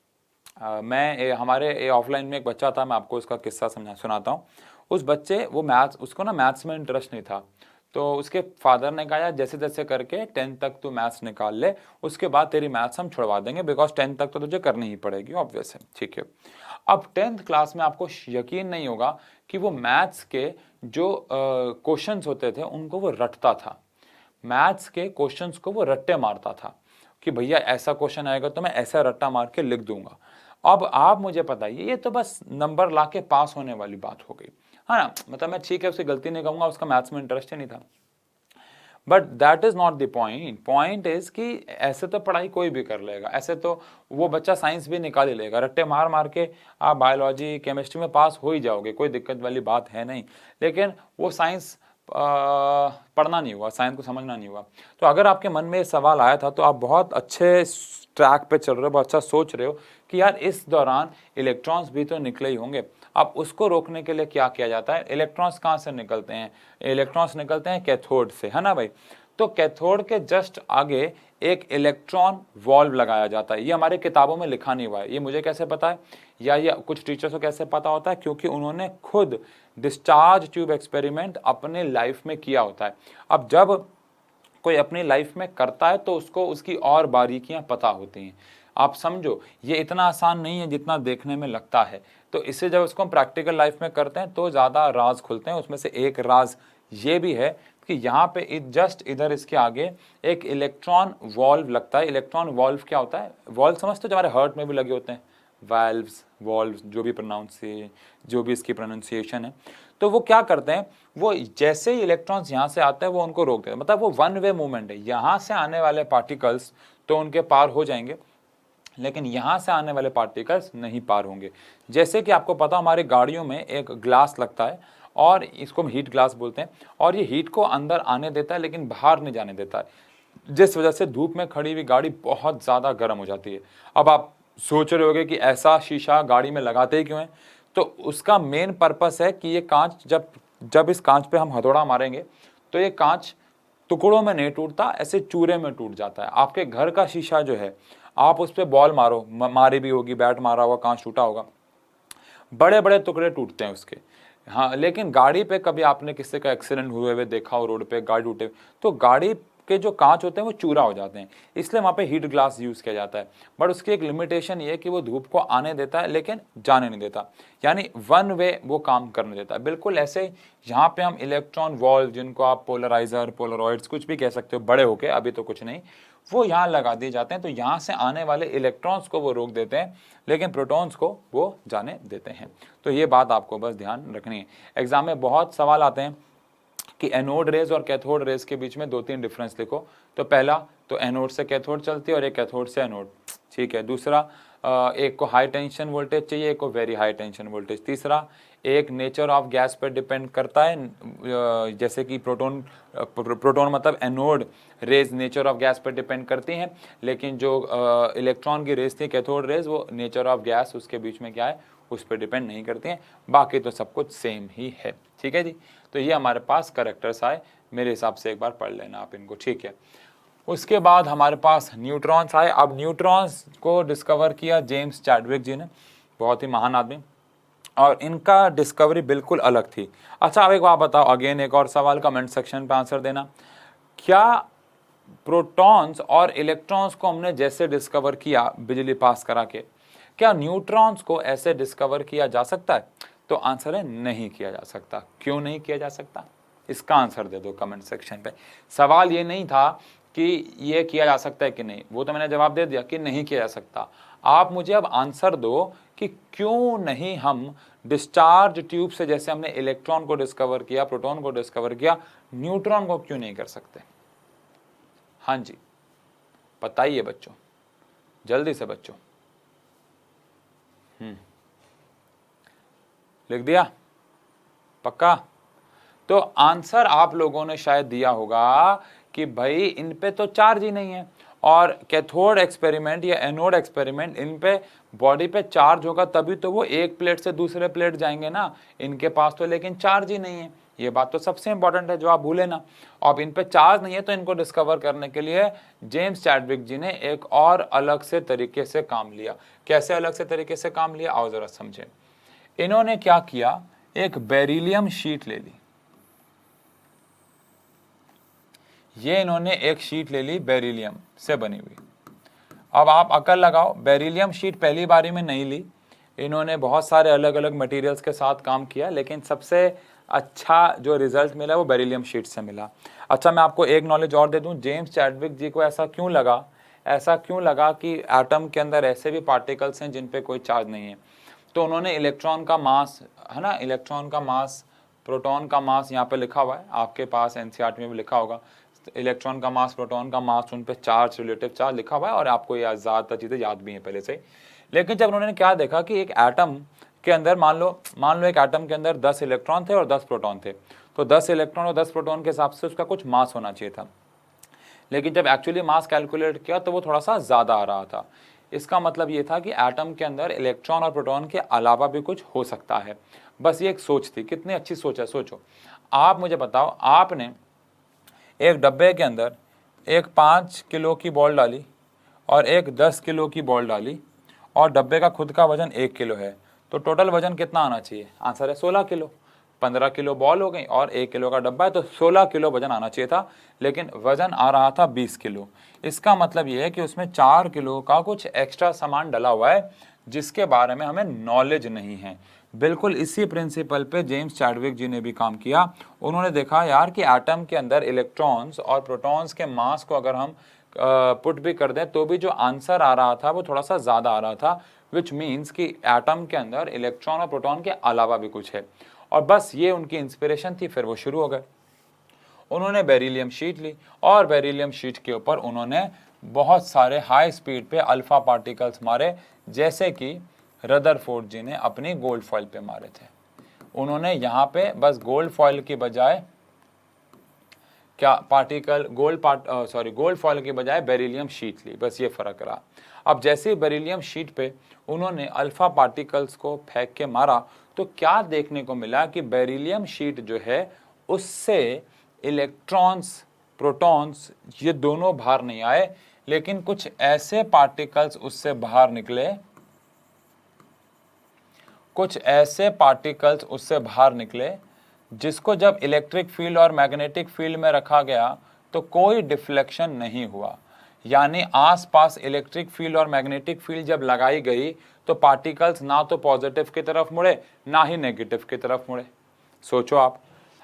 हमारे ऑफलाइन में एक बच्चा था, मैं आपको उसका किस्सा सुनाता हूँ। उस बच्चे वो मैथ्स, उसको ना मैथ्स में इंटरेस्ट नहीं था, तो उसके फादर ने कहा यार जैसे तैसे करके 10th तक तू मैथ्स निकाल ले, उसके बाद तेरी मैथ्स हम छुड़वा देंगे, बिकॉज 10th तक तो तुझे करनी ही पड़ेगी, ऑब्वियस है, ठीक है। अब 10th क्लास में आपको यकीन नहीं होगा कि वो मैथ्स के जो क्वेश्चंस होते थे उनको वो रटता था। मैथ्स के क्वेश्चंस को वो रट्टे मारता था कि भैया ऐसा क्वेश्चन आएगा तो मैं ऐसा रट्टा मार के लिख दूंगा। अब आप मुझे बताइए, ये तो बस नंबर ला के पास होने वाली बात हो गई, हाँ ना, मतलब मैं ठीक है उसकी गलती नहीं कहूंगा, उसका मैथ्स में इंटरेस्ट ही नहीं था, but that is not the point. Point is कि ऐसे तो पढ़ाई कोई भी कर लेगा, ऐसे तो वो बच्चा साइंस भी निकाल ही लेगा, रट्टे मार मार के आप बायोलॉजी केमिस्ट्री में पास हो ही जाओगे, कोई दिक्कत वाली बात है नहीं। लेकिन वो साइंस पढ़ना नहीं हुआ, साइंस को समझना नहीं हुआ। तो अगर आपके मन में ये सवाल आया था तो आप बहुत अच्छे ट्रैक पे चल रहे हो, बहुत अच्छा सोच रहे हो कि यार इस दौरान इलेक्ट्रॉन्स भी तो निकले ही होंगे। अब उसको रोकने के लिए क्या किया जाता है, इलेक्ट्रॉन्स कहाँ से निकलते हैं, इलेक्ट्रॉन्स निकलते हैं कैथोड से, है ना भाई। तो कैथोड के जस्ट आगे एक इलेक्ट्रॉन वॉल्व लगाया जाता है। ये हमारे किताबों में लिखा नहीं हुआ है, ये मुझे कैसे पता है, या ये कुछ टीचर्स को कैसे पता होता है, क्योंकि उन्होंने खुद डिस्चार्ज ट्यूब एक्सपेरिमेंट अपने लाइफ में किया होता है। अब जब कोई अपनी लाइफ में करता है तो उसको उसकी और बारीकियां पता होती हैं। आप समझो ये इतना आसान नहीं है जितना देखने में लगता है। तो इसे जब उसको हम प्रैक्टिकल लाइफ में करते हैं तो ज़्यादा राज खुलते हैं। उसमें से एक राज ये भी है कि यहाँ पे जस्ट इधर इसके आगे एक इलेक्ट्रॉन वॉल्व लगता है। इलेक्ट्रॉन वॉल्व क्या होता है, वॉल्व समझते हो जो हमारे हार्ट में भी लगे होते हैं, वाल्व्स, वॉल्व्स, जो भी इसकी प्रोनाउंसिएशन है। तो वो क्या करते हैं, वो जैसे ही इलेक्ट्रॉन्स यहाँ से आते हैं वो उनको रोक देते हैं, मतलब वो वन वे मूवमेंट है। यहाँ से आने वाले पार्टिकल्स तो उनके पार हो जाएंगे, लेकिन यहाँ से आने वाले पार्टिकल्स नहीं पार होंगे। जैसे कि आपको पता हमारी गाड़ियों में एक ग्लास लगता है और इसको हम हीट ग्लास बोलते हैं, और ये हीट को अंदर आने देता है लेकिन बाहर नहीं जाने देता है, जिस वजह से धूप में खड़ी हुई गाड़ी बहुत ज़्यादा गर्म हो जाती है। अब आप सोच रहे होगे कि ऐसा शीशा गाड़ी में लगाते ही क्यों है, तो उसका मेन पर्पस है कि ये कांच जब इस कांच पे हम हथौड़ा मारेंगे तो ये कांच टुकड़ों में नहीं टूटता, ऐसे चूरे में टूट जाता है। आपके घर का शीशा जो है, आप उस पर बॉल मारो, मारी भी होगी, बैट मारा होगा, कांच टूटा होगा, बड़े बड़े टुकड़े टूटते हैं उसके। हाँ, लेकिन गाड़ी पे कभी आपने किसी का एक्सीडेंट हुए हुए देखा हो, रोड पे गाड़ी टूटे, तो गाड़ी के जो कांच होते हैं वो चूरा हो जाते हैं, इसलिए वहाँ पे हीट ग्लास यूज़ किया जाता है। बट उसकी एक लिमिटेशन ये है कि वो धूप को आने देता है लेकिन जाने नहीं देता, यानी वन वे वो काम करने देता है। बिल्कुल ऐसे यहाँ पे हम इलेक्ट्रॉन वॉल्व, जिनको आप पोलराइजर, पोलरॉइड्स कुछ भी कह सकते हो, बड़े होके, अभी तो कुछ नहीं, वो यहाँ लगा दिए जाते हैं। तो यहाँ से आने वाले इलेक्ट्रॉन्स को वो रोक देते हैं लेकिन प्रोटॉन्स को वो जाने देते हैं। तो ये बात आपको बस ध्यान रखनी है। एग्जाम में बहुत सवाल आते हैं कि एनोड रेज और कैथोड रेज के बीच में 2-3 डिफरेंस लिखो। तो पहला, तो एनोड से कैथोड चलती है और एक कैथोड से एनोड, ठीक है। दूसरा, एक को हाई टेंशन वोल्टेज चाहिए, एक को वेरी हाई टेंशन वोल्टेज। तीसरा, एक नेचर ऑफ गैस पर डिपेंड करता है, जैसे कि प्रोटोन मतलब anode rays nature of gas पर डिपेंड करती हैं, लेकिन जो इलेक्ट्रॉन की रेज थी कैथोड रेज, वो नेचर ऑफ गैस उसके बीच में क्या है, उस पर डिपेंड नहीं करती हैं। बाकी तो सब कुछ सेम ही है, ठीक है जी। तो ये हमारे पास करेक्टर्स आए, मेरे हिसाब से एक बार पढ़ लेना आप इनको, ठीक है। उसके बाद हमारे पास न्यूट्रॉन्स आए। अब न्यूट्रॉन्स को डिस्कवर किया जेम्स चैडविक जी ने, बहुत ही महान आदमी, और इनका डिस्कवरी बिल्कुल अलग थी। अच्छा, अब एक बात बताओ, अगेन एक और सवाल कमेंट सेक्शन पे आंसर देना। क्या प्रोटॉन्स और इलेक्ट्रॉन्स को हमने जैसे डिस्कवर किया बिजली पास करा के, क्या न्यूट्रॉन्स को ऐसे डिस्कवर किया जा सकता है? तो आंसर है नहीं किया जा सकता। क्यों नहीं किया जा सकता, इसका आंसर दे दो कमेंट सेक्शन पे। सवाल ये नहीं था कि ये किया जा सकता है कि नहीं, वो तो मैंने जवाब दे दिया कि नहीं किया जा सकता। आप मुझे अब आंसर दो कि क्यों नहीं हम डिस्चार्ज ट्यूब से जैसे हमने इलेक्ट्रॉन को डिस्कवर किया, प्रोटॉन को डिस्कवर किया, न्यूट्रॉन को क्यों नहीं कर सकते? हाँ जी, बताइए बच्चों, जल्दी से बच्चों। लिख दिया? पक्का? तो आंसर आप लोगों ने शायद दिया होगा कि भाई इन पे तो चार्ज ही नहीं है, और कैथोड एक्सपेरिमेंट या एनोड एक्सपेरिमेंट, इन पे बॉडी पे चार्ज होगा तभी तो वो एक प्लेट से दूसरे प्लेट जाएंगे ना, इनके पास तो लेकिन चार्ज ही नहीं है। ये बात तो सबसे इंपॉर्टेंट है जो आप भूले ना। अब इन पे चार्ज नहीं है तो इनको डिस्कवर करने के लिए जेम्स चैडविक जी ने एक और अलग से तरीके से काम लिया। कैसे अलग से तरीके से काम लिया, आओ जरा समझे। इन्होंने क्या किया, एक बेरिलियम शीट ले ली, ये इन्होंने एक शीट ले ली बेरिलियम से बनी हुई। अब आप अकल लगाओ, बेरिलियम शीट पहली बारी में नहीं ली, इन्होंने बहुत सारे अलग अलग मटेरियल्स के साथ काम किया, लेकिन सबसे अच्छा जो रिजल्ट मिला वो बेरिलियम शीट से मिला। अच्छा, मैं आपको एक नॉलेज और दे दूं, जेम्स चैडविक जी को ऐसा क्यों लगा कि एटम के अंदर ऐसे भी पार्टिकल्स हैं जिन पे कोई चार्ज नहीं है। तो उन्होंने इलेक्ट्रॉन का मास, है ना, इलेक्ट्रॉन का मास, प्रोटॉन का मास, यहाँ पे लिखा हुआ है आपके पास एनसीईआरटी में भी लिखा होगा, इलेक्ट्रॉन का मास, प्रोटॉन का मास, उन पे चार्ज, रिलेटिव चार्ज लिखा हुआ है, और आपको ये ज़्यादातर चीज़ें याद भी हैं पहले से। लेकिन जब उन्होंने क्या देखा कि एक एटम के अंदर मान लो एक एटम के अंदर 10 इलेक्ट्रॉन थे और 10 प्रोटॉन थे, तो 10 इलेक्ट्रॉन और 10 प्रोटॉन के हिसाब से उसका कुछ मास होना चाहिए था, लेकिन जब एक्चुअली मास कैलकुलेट किया तो वो थोड़ा सा ज़्यादा आ रहा था। इसका मतलब ये था कि एटम के अंदर इलेक्ट्रॉन और प्रोटॉन के अलावा भी कुछ हो सकता है। बस ये एक सोच थी, कितनी अच्छी सोच है, सोचो। आप मुझे बताओ, आपने एक डब्बे के अंदर एक 5 किलो की बॉल डाली और एक 10 किलो की बॉल डाली, और डब्बे का खुद का वजन 1 किलो है, तो टोटल वजन कितना आना चाहिए? आंसर है 16 किलो। 15 किलो बॉल हो गई और 1 किलो का डब्बा है, तो 16 किलो वजन आना चाहिए था, लेकिन वजन आ रहा था 20 किलो। इसका मतलब ये है कि उसमें 4 किलो का कुछ एक्स्ट्रा सामान डला हुआ है जिसके बारे में हमें नॉलेज नहीं है। बिल्कुल इसी प्रिंसिपल पे जेम्स चैडविक जी ने भी काम किया। उन्होंने देखा यार कि एटम के अंदर इलेक्ट्रॉन्स और प्रोटॉन्स के मास को अगर हम पुट भी कर दें तो भी जो आंसर आ रहा था वो थोड़ा सा ज़्यादा आ रहा था, विच मीन्स कि एटम के अंदर इलेक्ट्रॉन और प्रोटॉन के अलावा भी कुछ है। और बस ये उनकी इंस्पिरेशन थी, फिर वो शुरू हो गए। उन्होंने बेरिलियम शीट ली और बेरिलियम शीट के ऊपर उन्होंने बहुत सारे हाई स्पीड पे अल्फा पार्टिकल्स मारे, जैसे कि रदरफोर्ड जी ने अपनी गोल्ड फॉइल पे मारे थे। उन्होंने यहाँ पे बस गोल्ड फॉइल की बजाय क्या पार्टिकल गोल्ड फॉइल के बजाय बेरिलियम शीट ली, बस ये फर्क रहा। अब जैसे ही बेरिलियम शीट पे उन्होंने अल्फा पार्टिकल्स को फेंक के मारा तो क्या देखने को मिला कि बेरिलियम शीट जो है उससे इलेक्ट्रॉन्स, प्रोटॉन्स ये दोनों बाहर नहीं आए, लेकिन कुछ ऐसे पार्टिकल्स उससे बाहर निकले, जिसको जब इलेक्ट्रिक फील्ड और मैग्नेटिक फील्ड में रखा गया तो कोई डिफ्लेक्शन नहीं हुआ। यानी आसपास इलेक्ट्रिक फील्ड और मैग्नेटिक फील्ड जब लगाई गई तो पार्टिकल्स ना तो पॉजिटिव की तरफ मुड़े ना ही नेगेटिव की तरफ मुड़े। सोचो आप,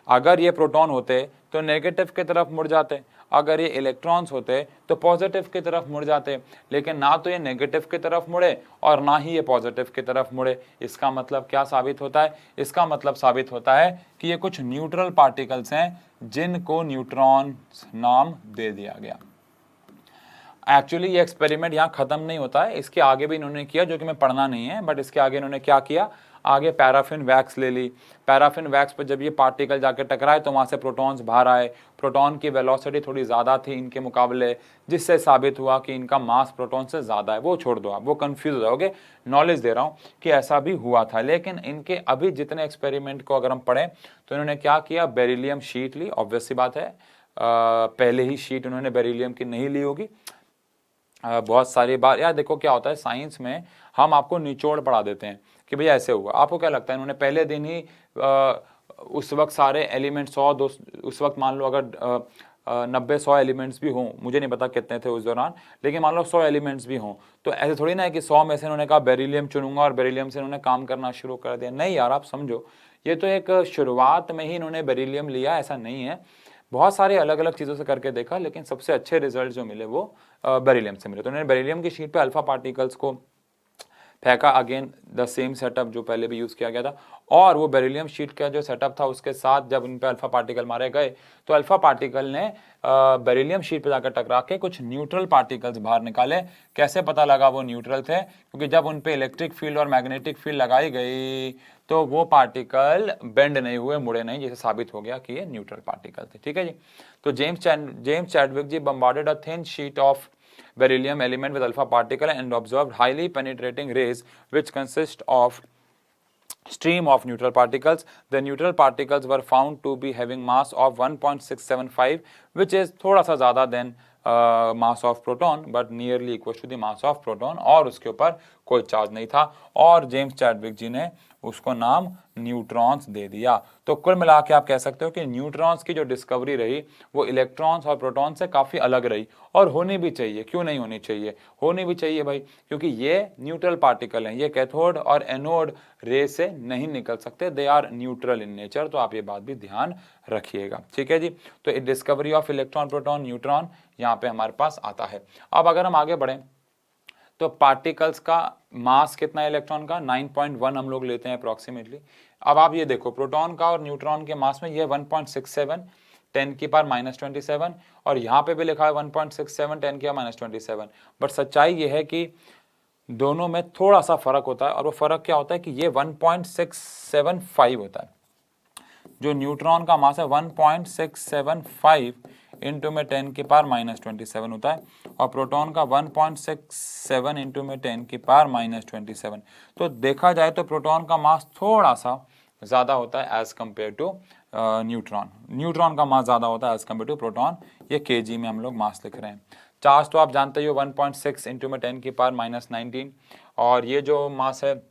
अगर ये प्रोटॉन होते तो नेगेटिव की तरफ मुड़ जाते, अगर ये इलेक्ट्रॉन्स होते तो पॉजिटिव की तरफ मुड़ जाते, लेकिन ना तो ये नेगेटिव की तरफ मुड़े और ना ही ये पॉजिटिव की तरफ मुड़े। इसका मतलब क्या साबित होता है? इसका मतलब साबित होता है कि ये कुछ न्यूट्रल पार्टिकल्स हैं जिनको न्यूट्रॉन नाम दे दिया गया। एक्चुअली ये एक्सपेरिमेंट यहाँ खत्म नहीं होता है, इसके आगे भी इन्होंने किया जो कि मैं पढ़ना नहीं है, बट इसके आगे इन्होंने क्या किया, आगे पैराफिन वैक्स ले ली। पैराफिन वैक्स पर जब ये पार्टिकल जाके टकराए तो वहाँ से प्रोटॉन्स बाहर आए, प्रोटॉन की वेलोसिटी थोड़ी ज़्यादा थी इनके मुकाबले, जिससे साबित हुआ कि इनका मास प्रोटॉन से ज़्यादा है। वो छोड़ दो आप, वो कन्फ्यूज हो जाओगे, नॉलेज दे रहा हूँ कि ऐसा भी हुआ था। लेकिन इनके अभी जितने एक्सपेरिमेंट को अगर हम पढ़ें तो इन्होंने क्या किया, बेरिलियम शीट ली, ऑब्वियस सी बात है, पहले ही शीट उन्होंने बेरिलियम की नहीं ली होगी। बहुत सारी बार यार देखो क्या होता है साइंस में, हम आपको निचोड़ पढ़ा देते हैं कि भैया ऐसे हुआ। आपको क्या लगता है इन्होंने पहले दिन ही उस वक्त सारे एलिमेंट 100 उस वक्त मान लो अगर 90-100 एलिमेंट्स भी हों, मुझे नहीं पता कितने थे उस दौरान, लेकिन मान लो 100 एलिमेंट्स भी हों, तो ऐसे थोड़ी ना है कि 100 में से इन्होंने कहा बेरिलियम चुनूंगा और बेरिलियम से इन्होंने काम करना शुरू कर दिया। नहीं यार, आप समझो, ये तो एक शुरुआत में ही इन्होंने बेरिलियम लिया, ऐसा नहीं है। बहुत सारे अलग अलग चीज़ों से करके देखा, लेकिन सबसे अच्छे रिजल्ट जो मिले वो बेरिलियम से मिले। तो उन्होंने बेरिलियम की शीट पे अल्फा पार्टिकल्स को फेंका, अगेन द सेम सेटअप जो पहले भी यूज़ किया गया था। और वो बेरिलियम शीट का जो सेटअप था उसके साथ जब उन पे अल्फा पार्टिकल मारे गए तो अल्फा पार्टिकल ने बेरिलियम शीट पे जाकर टकरा के कुछ न्यूट्रल पार्टिकल्स बाहर निकाले। कैसे पता लगा वो न्यूट्रल थे? क्योंकि जब उन पे इलेक्ट्रिक फील्ड और मैग्नेटिक फील्ड लगाई गई तो वो पार्टिकल बेंड नहीं हुए, मुड़े नहीं, जिसे साबित हो गया कि ये न्यूट्रल पार्टिकल थे। ठीक है जी। तो James Chadwick ji bombarded a thin sheet of beryllium element with alpha particle and observed highly penetrating rays which consist of stream of neutral particles. The neutral particles were found to be having mass of 1.675 which is थोड़ा सा ज़्यादा than mass of proton but nearly equal to the mass of proton, और उसके ऊपर कोई charge नहीं था और जेम्स चैडविक जी ने उसको नाम न्यूट्रॉन्स दे दिया। तो कुल मिला के आप कह सकते हो कि न्यूट्रॉन्स की जो डिस्कवरी रही वो इलेक्ट्रॉन्स और प्रोटॉन से काफ़ी अलग रही, और होनी भी चाहिए। क्यों नहीं होनी चाहिए? होनी भी चाहिए भाई, क्योंकि ये न्यूट्रल पार्टिकल हैं, ये कैथोड और एनोड रे से नहीं निकल सकते, they are neutral in nature. तो आप ये बात भी ध्यान रखिएगा। ठीक है जी। तो discovery of electron, proton, neutron यहाँ पे हमारे पास आता है। अब अगर हम आगे बढ़ें तो पार्टिकल्स का मास कितना है इलेक्ट्रॉन का? 9.1 हम लोग लेते हैं अप्रॉक्सीमेटली। अब आप ये देखो प्रोटॉन का और न्यूट्रॉन के मास में ये 1.67 10⁻⁻27, और यहाँ पे भी लिखा है 1.67 10⁻⁻27। बट सच्चाई ये है कि दोनों में थोड़ा सा फर्क होता है, और वो फर्क क्या होता है कि ये 1.675 होता है। जो न्यूट्रॉन का मास है 1.675 इंटू में 10⁻⁻27 होता है, और प्रोटॉन का 1.67 इंटू में 10⁻⁻27। तो देखा जाए तो प्रोटॉन का मास थोड़ा सा ज़्यादा होता है as compared to neutron. Neutron का मास ज़्यादा होता है एज कम्पेयर टू प्रोटॉन। ये केजी में हम लोग मास लिख रहे हैं। चार्ज तो आप जानते ही हो 1.6 इंटू में 10⁻⁻19, और ये जो मास है,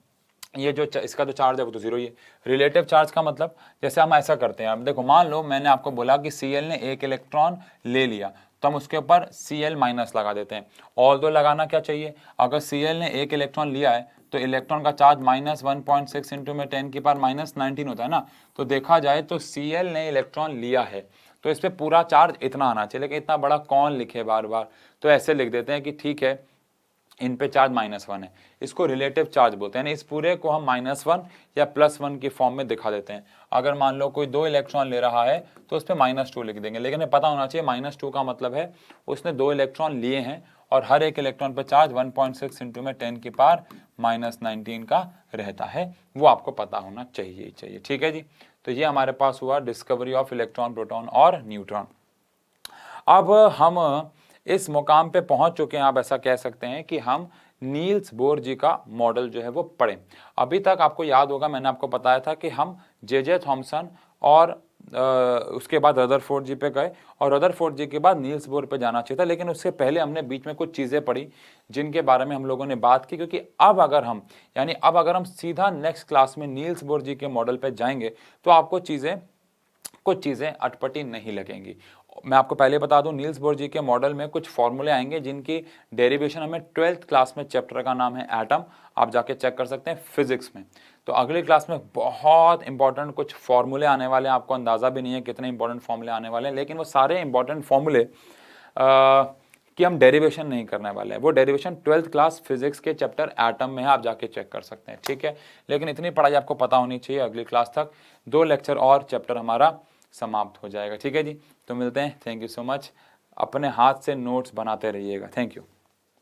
ये जो इसका जो चार्ज है वो तो जीरो ही है। रिलेटिव चार्ज का मतलब, जैसे हम ऐसा करते हैं, अब देखो मान लो मैंने आपको बोला कि Cl ने एक इलेक्ट्रॉन ले लिया, तो हम उसके ऊपर Cl माइनस लगा देते हैं। ऑल दो लगाना क्या चाहिए, अगर Cl ने एक इलेक्ट्रॉन लिया है तो इलेक्ट्रॉन का चार्ज -1.6 इंटू में 10⁻⁻19 होता है ना। तो देखा जाए तो Cl ने इलेक्ट्रॉन लिया है तो इस पर पूरा चार्ज इतना आना चाहिए, लेकिन इतना बड़ा कौन लिखे बार बार, तो ऐसे लिख देते हैं कि ठीक है इन पे चार्ज -1 है, इसको रिलेटिव चार्ज बोलते हैं। यानी इस पूरे को हम -1 या +1 की फॉर्म में दिखा देते हैं। अगर मान लो कोई 2 इलेक्ट्रॉन ले रहा है तो उस पर -2 लिख देंगे, लेकिन हमें पता होना चाहिए -2 का मतलब है उसने 2 इलेक्ट्रॉन लिए हैं और हर एक इलेक्ट्रॉन पर चार्ज 1.6 इंटू में 10⁻⁻19 का रहता है, वो आपको पता होना चाहिए। ठीक है जी। तो ये हमारे पास हुआ डिस्कवरी ऑफ इलेक्ट्रॉन, प्रोटॉन और न्यूट्रॉन। अब हम इस मुकाम पे पहुंच चुके हैं, आप ऐसा कह सकते हैं कि हम नील्स बोर जी का मॉडल जो है वो पढ़ें। अभी तक आपको याद होगा मैंने आपको बताया था कि हम जे थॉमसन और उसके बाद रदरफोर्ड जी पे गए, और रदरफोर्ड जी के बाद नील्स बोर पे जाना चाहिए था, लेकिन उससे पहले हमने बीच में कुछ चीज़ें पढ़ी जिनके बारे में हम लोगों ने बात की। क्योंकि अब अगर हम सीधा नेक्स्ट क्लास में नील्स बोर जी के मॉडल पे जाएंगे तो आपको कुछ चीज़ें अटपटी नहीं लगेंगी। मैं आपको पहले बता दूं, नील्स बोर जी के मॉडल में कुछ फॉर्मूले आएंगे जिनकी डेरिवेशन हमें 12th क्लास में, चैप्टर का नाम है एटम, आप जाके चेक कर सकते हैं फिजिक्स में। तो अगली क्लास में बहुत इंपॉर्टेंट कुछ फॉर्मूले आने वाले हैं, आपको अंदाज़ा भी नहीं है कितने इंपॉर्टेंट फॉर्मूले आने वाले हैं, लेकिन वो सारे इंपॉर्टेंट फॉर्मूले कि हम डेरिवेशन नहीं करने वाले हैं, वो डेरिवेशन 12th क्लास फिजिक्स के चैप्टर एटम में है, आप जाके चेक कर सकते हैं। ठीक है, लेकिन इतनी पढ़ाई आपको पता होनी चाहिए। अगली क्लास तक 2 लेक्चर और चैप्टर हमारा समाप्त हो जाएगा। ठीक है जी, तो मिलते हैं। Thank you so much. अपने हाथ से नोट्स बनाते रहिएगा। Thank you.